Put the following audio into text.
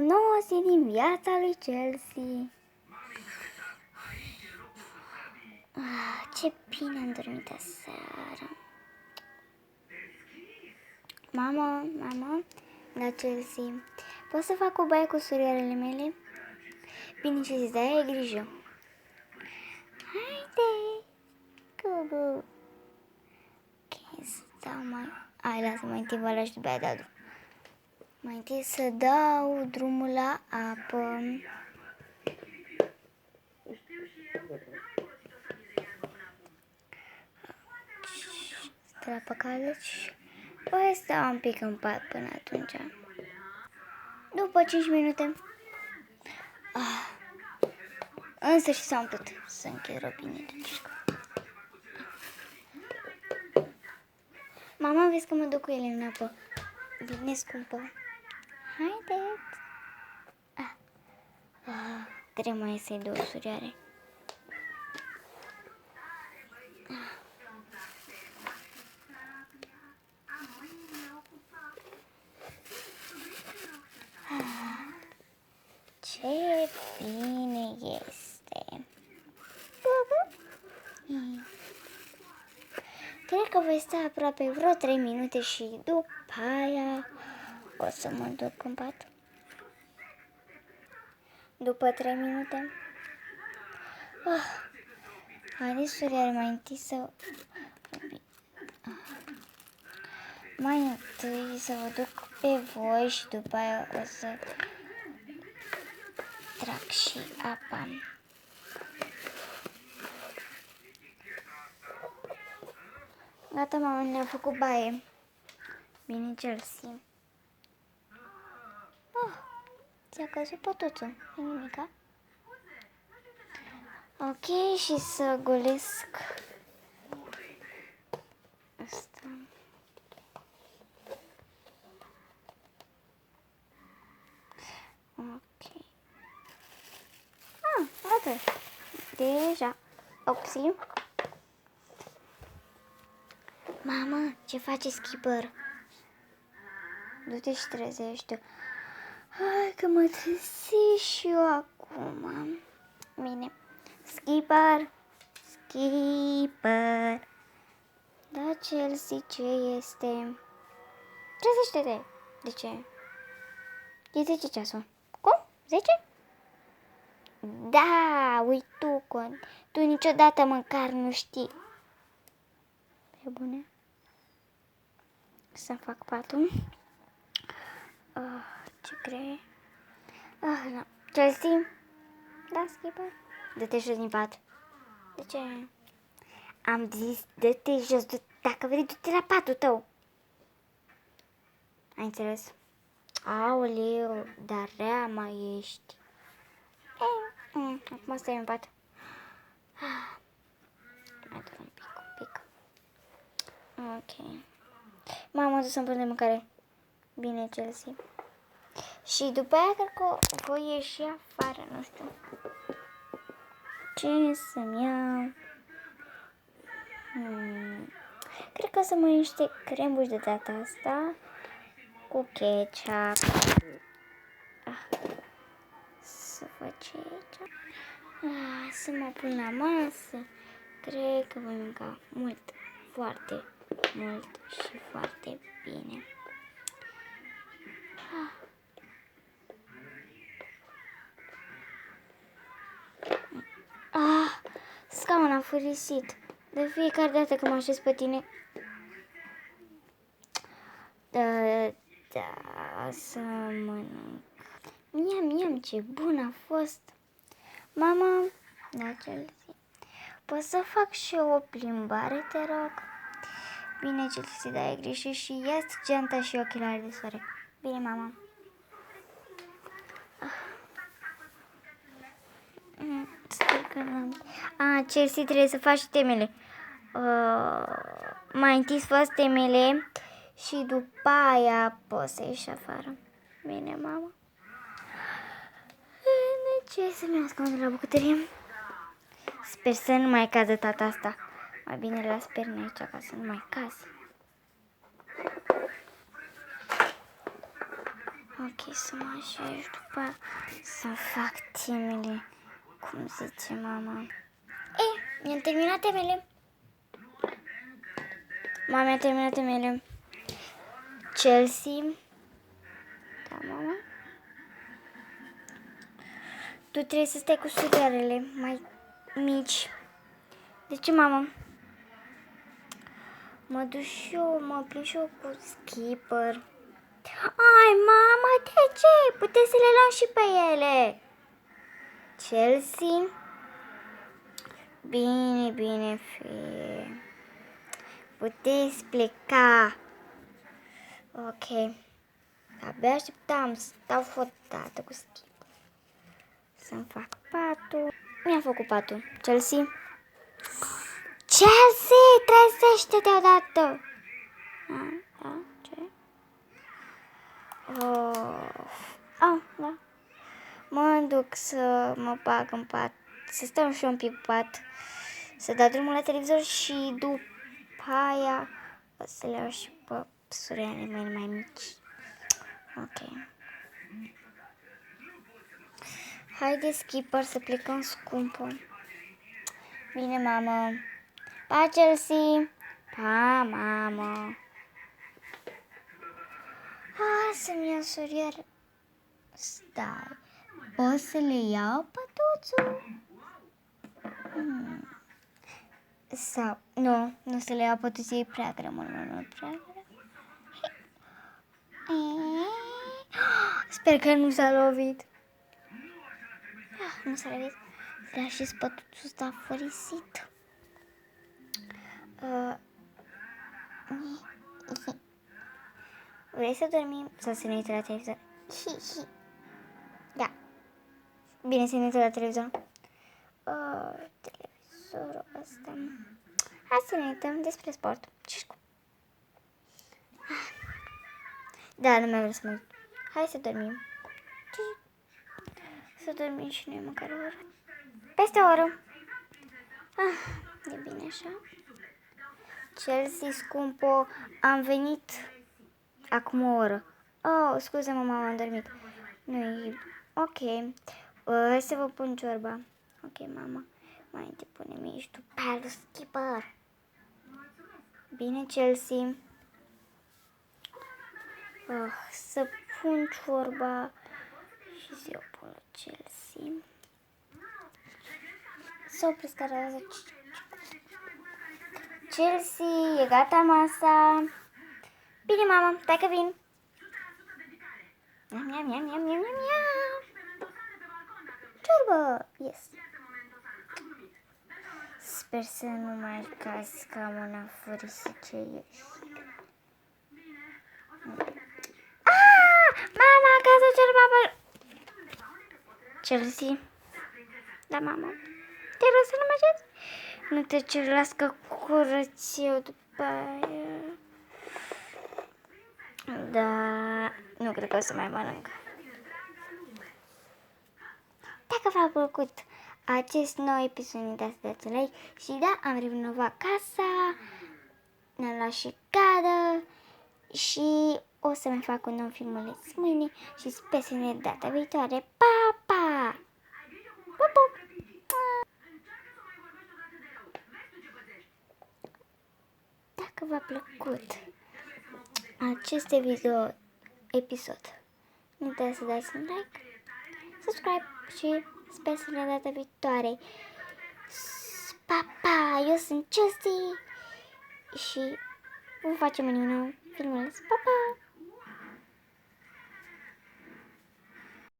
nouă zi din viața lui Chelsea. Ce bine am dormit aseară. Mama, la Chelsea, poți să fac o baie cu surioarele mele? Bine, Chelsea, dar ai grijă. Haide, Cubu. Ok, să dau mai... Hai, lasă mai întâi valea și după aia dau. Mai întâi să dau drumul la apă. Stă la păcală și voi sta un pic în pat până atunci. După 5 minute. Însă și s-a umplut să închid robinetul. Mama, vezi că mă duc cu ele în apă. Bine, scumpă. Haideți. Trebuie mai să-i două surioare. Ce bine este. Cred că voi sta aproape vreo 3 minute și după aia o să mă duc în pat. După 3 minute. Haideți, surioare, mai întâi să... Mai întâi să vă duc pe voi și după aia o să trag și apa. Gata, mama, ne-a făcut baie. Bine, Chelsea. Ți-a căzut pătuțul. E nimica. Ok, și să golesc asta. Ok. Gata. Deja. Opsi. Mama, ce face Skipper? Du-te și trezește. Hai că mă trezesc și eu acum. Bine. Skipper. Skipper. Da, Chelsea, ce este? Trezește-te. De ce? E 10 ceasul. Cum? 10? Da, uite tu niciodată măcar nu știi. E bune. Să fac patul. Ce crezi? Da. Chelsea? Da, Skipper? Dă-te jos din pat. De ce? Am zis, dă-te jos. Dacă vrei, du-te la patul tău. Ai înțeles? Aoleu, dar rea mai ești. Acum stai în pat. Mai doar un pic. Ok. M-am adus să-mi pun de mâncare. Bine, Chelsea. Și după aia cred că voi ieși afară, nu știu. Ce să-mi iau? Cred că o să mănânc niște crembuși de data asta cu ketchup. Să fac aici. Să mă pun la masă. Cred că voi mânca mult, foarte mult și foarte bine. Scaunul a furisit. De fiecare dată când mă așez pe tine. Da, să mănânc. Miam, ce bun a fost. Mama, da, Chelsea, poți să fac și eu o plimbare, te rog? Bine, Chelsea, da, ai greșit și ia-ți geanta și ochelari de soare. Bine, mama. Sper că n-am... Chelsea, trebuie să faci temele. Mai întâi să faci temele și după aia poți să ieși afară. Bine, mama. Ce să-mi ascund la bucătărie? Sper să nu mai cadă tata asta. Mai bine las perne aici ca să nu mai cazi. Ok, să mă așez după aia să fac temele, cum zice mama. Ei, mi-am terminat temele. Mama mi-a terminat temele. Chelsea. Da, mama. Tu trebuie să stai cu surioarele mai mici. De ce, mama? Mă duc și eu, mă plin și eu cu Skipper. Ai, mama, de ce? Puteți să le luăm și pe ele. Chelsea. Bine, bine, fie. Puteți pleca. Ok. Abia așteptam să stau fotată cu Skipper. Să-mi fac patul. Mi-a făcut patul. Chelsea. Chelsea, trezește-te odată. Da, ce? Da. Mă duc să mă bag în pat, să stau și eu un pic pe pat, să dau drumul la televizor și după aia o să le iau și pe surioarele mele mai mici. Ok. Haide, Skipper, să plecăm, scumpă. Bine, mamă. Pa, Chelsea. Pa, mamă. Să-mi iau surioare. Stai. O să le iau pătuțul? Sau, nu o să le iau pătuțul, e prea greu, mult prea greu. Sper că nu s-a lovit. Nu s-a lovit. Dar și pătuțul ăsta fărisit. Vrei să dormim sau să ne uităm la televizor? Da. Bine, să ne uităm la televizor. Televizorul ăsta. Hai să ne uităm despre sport. Da, nu mai vreau să mă uit. Hai să dormim. Să dormim și noi măcar o oră. Peste o oră. E bine așa. Chelsea, scumpo, am venit acum o oră. Oh, scuze-mă, mama, am dormit. Nu e... Ok. Hai să vă pun ciorba. Ok, mama. Mai întâi pune-mi și tu pe Skipper. Bine, Chelsea. Să pun ciorba și să o pun Chelsea. Să opresc cararea. Chelsea, e gata masa. Bine, mama, stai că vin. Miam. Ciorbă, yes. Sper să nu mai cazi ca una fărisice ești. Mama, acasă ciorba pe... Chelsea. Da, mama. Te rog să nu mă ceți. Nu te cerlască curățiu după aia. Da, nu cred că o să mai mănânc. Dacă v-a plăcut acest nou episod, nu uitați să dați un like. Și da, am renovat casa, ne-am luat și cadă și o să mai fac un nou filmuleț mâine și sper să ne data viitoare. Pa, pa! Pup! Dacă v-a plăcut acest episod, nu uitați să dați un like, subscribe și sper să ne data viitoare. Pa, pa! Eu sunt Chelsea și vom face mâine un nou filmuleț. Pa, pa!